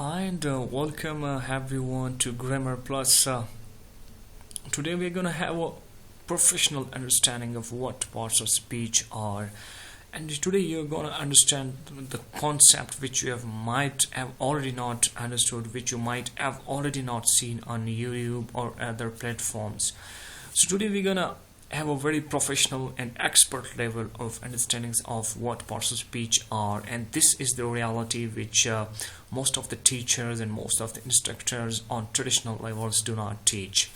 And welcome everyone to Grammar Plus. Today we're gonna have a professional understanding of what parts of speech are, and today you're gonna understand the concept which you might have already not understood, which you might have already not seen on YouTube or other platforms. So today we're gonna have a very professional and expert level of understandings of what parts of speech are, and this is the reality which most of the teachers and most of the instructors on traditional levels do not teach.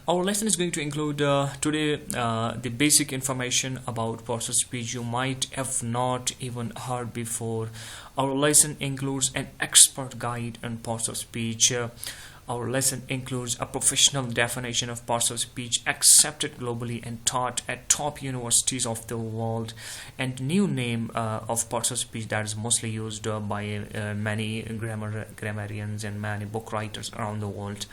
Our lesson is going to include today the basic information about parts of speech you might have not even heard before. Our lesson includes an expert guide on parts of speech. Our lesson includes a professional definition of parts of speech accepted globally and taught at top universities of the world, and new name of parts of speech that is mostly used by many grammarians and many book writers around the world,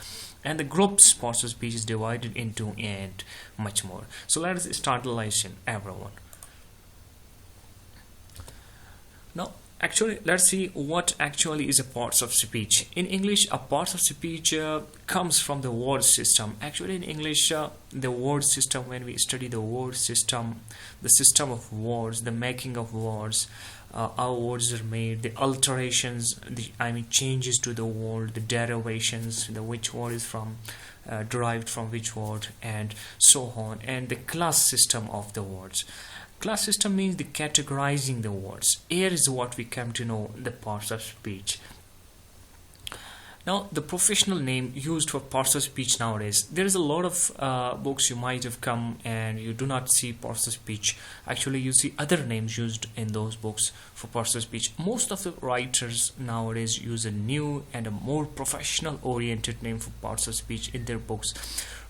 and the groups parts of speech is divided into, and much more. So let us start the lesson, everyone. Now, actually, let's see what actually is a parts of speech. In English, a parts of speech comes from the word system. Actually, in English, the word system, when we study the word system, the system of words, the making of words, how words are made, the alterations, changes to the word, the derivations, which word is from, derived from which word, and so on, and the class system of the words. Class system means the categorizing the words. Here is what we come to know the parts of speech. Now, the professional name used for parts of speech nowadays. There is a lot of books you might have come and you do not see parts of speech. Actually, you see other names used in those books for parts of speech. Most of the writers nowadays use a new and a more professional oriented name for parts of speech in their books,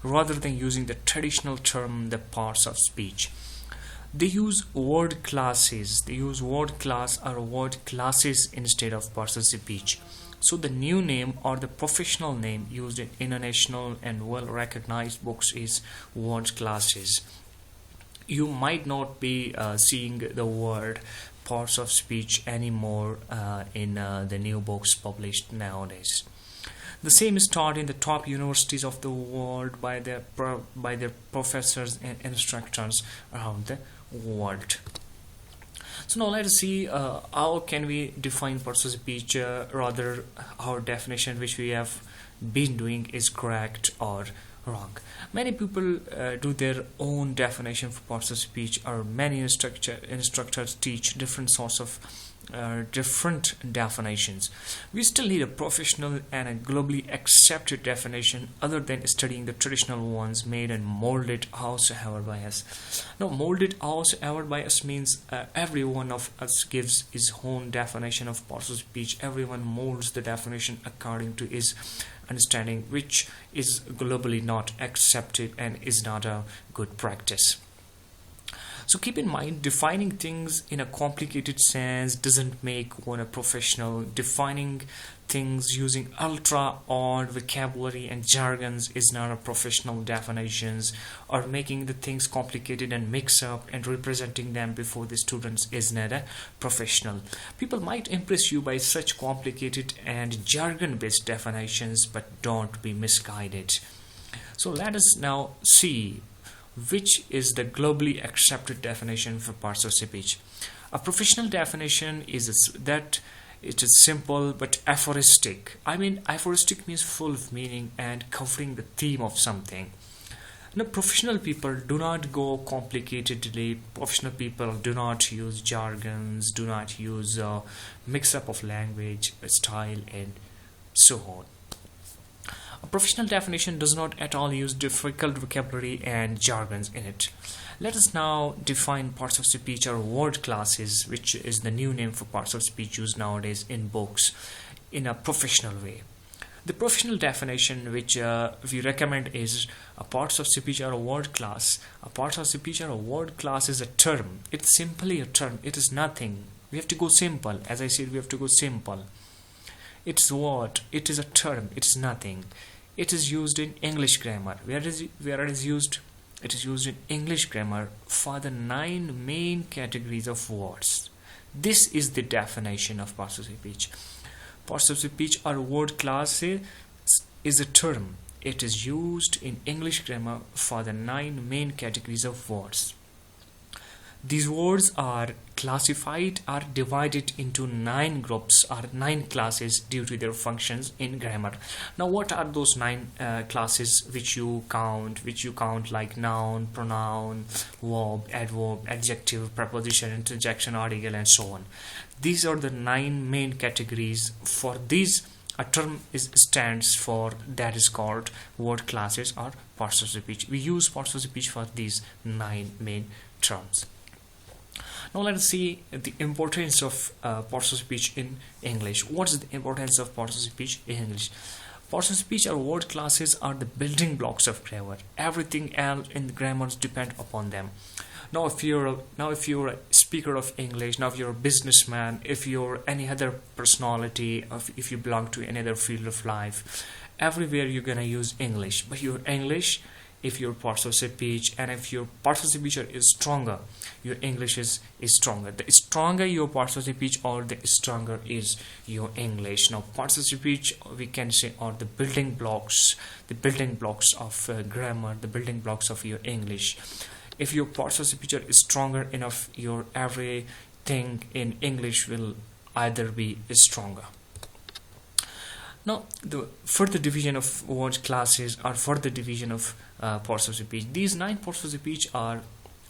rather than using the traditional term, the parts of speech. They use word classes. They use word class or word classes instead of parts of speech. So the new name or the professional name used in international and well recognized books is word classes. You might not be seeing the word parts of speech anymore in the new books published nowadays. The same is taught in the top universities of the world by their professors and instructors around the world. So now let us see how can we define parts of speech. Rather, our definition which we have been doing is correct or wrong. Many people do their own definition for parts of speech, or many instructors teach different sorts of different definitions. We still need a professional and a globally accepted definition other than studying the traditional ones made and molded however by us. Now, molded however by us means every one of us gives his own definition of parts of speech. Everyone molds the definition according to his understanding, which is globally not accepted and is not a good practice. So keep in mind, defining things in a complicated sense doesn't make one a professional. Defining things using ultra odd vocabulary and jargons is not a professional definitions, or making the things complicated and mix up and representing them before the students is not a professional. People might impress you by such complicated and jargon-based definitions, but don't be misguided. So let us now see which is the globally accepted definition for parts of speech. A professional definition is that it is simple but aphoristic. Aphoristic means full of meaning and covering the theme of something. Now, professional people do not go complicatedly. Professional people do not use jargons, do not use mix-up of language, style, and so on. A professional definition does not at all use difficult vocabulary and jargons in it. Let us now define parts of speech or word classes, which is the new name for parts of speech used nowadays in books, in a professional way. The professional definition which we recommend is a parts of speech or a word class. A parts of speech or a word class is a term. It's simply a term. It is nothing. We have to go simple. As I said, we have to go simple. It's what? It is a term. It's nothing. It is used in English grammar. Where it is used? It is used in English grammar for the 9 main categories of words. This is the definition of parts of speech. Parts of speech or word classes is a term. It is used in English grammar for the 9 main categories of words. These words are classified or divided into 9 groups or 9 classes due to their functions in grammar. Now, what are those 9 classes which you count like noun, pronoun, verb, adverb, adjective, preposition, interjection, article, and so on. These are the 9 main categories. For these, a term stands for, that is called word classes or parts of speech. We use parts of speech for these 9 main terms. Now let us see the importance of parts of speech in English. What is the importance of parts of speech in English? Parts of speech or word classes are the building blocks of grammar. Everything else in the grammars depend upon them. Now if you're a speaker of English, now if you're a businessman, if you're any other personality, if you belong to any other field of life, everywhere you're gonna use English. But your English, if your parts of speech and if your parts of speech is stronger, your English is stronger. The stronger your parts of speech, or the stronger is your English. Now parts of speech, we can say, are the building blocks of grammar, the building blocks of your English. If your parts of speech are stronger enough, your everything in English will either be stronger. Now, the further division of word classes or further division of parts of speech. These 9 parts of speech are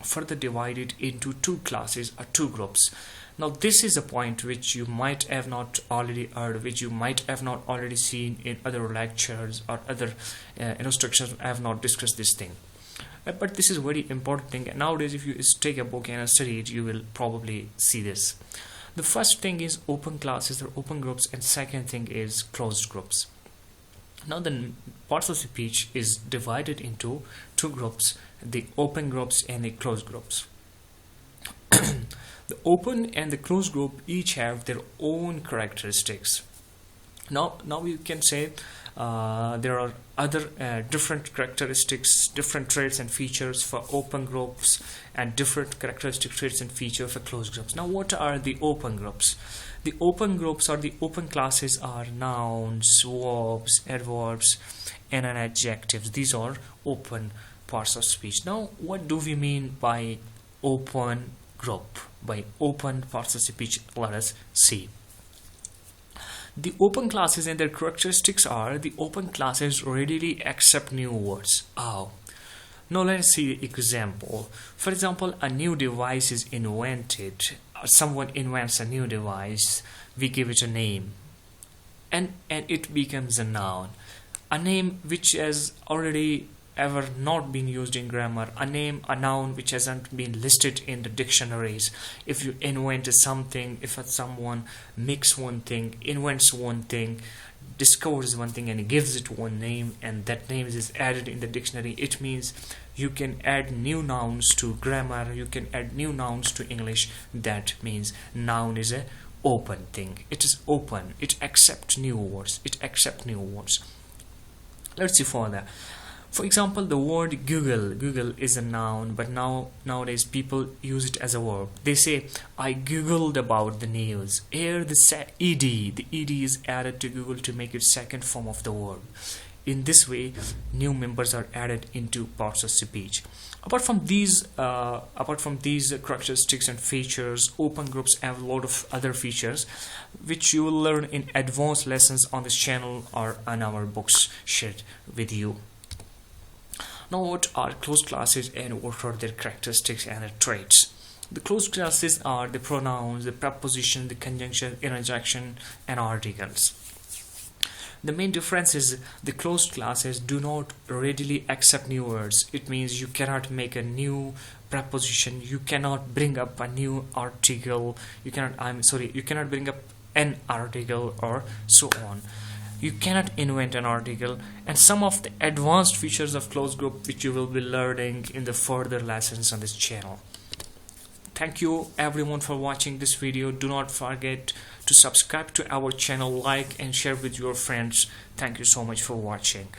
further divided into 2 classes or 2 groups. Now, this is a point which you might have not already heard, which you might have not already seen in other lectures or other instructions. I have not discussed this thing. But this is a very important thing. Nowadays, if you take a book and study it, you will probably see this. The first thing is open classes or open groups, and second thing is closed groups. Now the parts of speech is divided into 2 groups, the open groups and the closed groups. The open and the closed group each have their own characteristics. Now you can say there are other different characteristics, different traits and features for open groups, and different characteristic traits and features for closed groups. Now what are the open groups? The open groups or the open classes are nouns, verbs, adverbs, and adjectives. These are open parts of speech. Now what do we mean by open group, by open parts of speech? Let us see. The open classes and their characteristics are, the open classes readily accept new words. Now let's see the example. For example, a new device is invented. Someone invents a new device. We give it a name, and it becomes a noun. A name which has already ever not been used in grammar, a noun which hasn't been listed in the dictionaries. If you invent something, if someone makes one thing, invents one thing, discovers one thing and gives it one name, and that name is added in the dictionary, it means you can add new nouns to grammar, you can add new nouns to English. That means noun is a open thing. It is open. It accepts new words. Let's see further. For example, the word Google is a noun, but nowadays people use it as a verb. They say, I Googled about the news. Here the ed is added to Google to make it second form of the verb. In this way, new members are added into parts of speech. Apart from these characteristics and features, open groups have a lot of other features which you will learn in advanced lessons on this channel or on our books shared with you. Now what are closed classes and what are their characteristics and their traits? The closed classes are the pronouns, the preposition, the conjunction, interjection, and articles. The main difference is the closed classes do not readily accept new words. It means you cannot make a new preposition, you cannot bring up a new article, you cannot bring up an article or so on. You cannot invent an article, and some of the advanced features of closed group which you will be learning in the further lessons on this channel. Thank you everyone for watching this video. Do not forget to subscribe to our channel, like and share with your friends. Thank you so much for watching.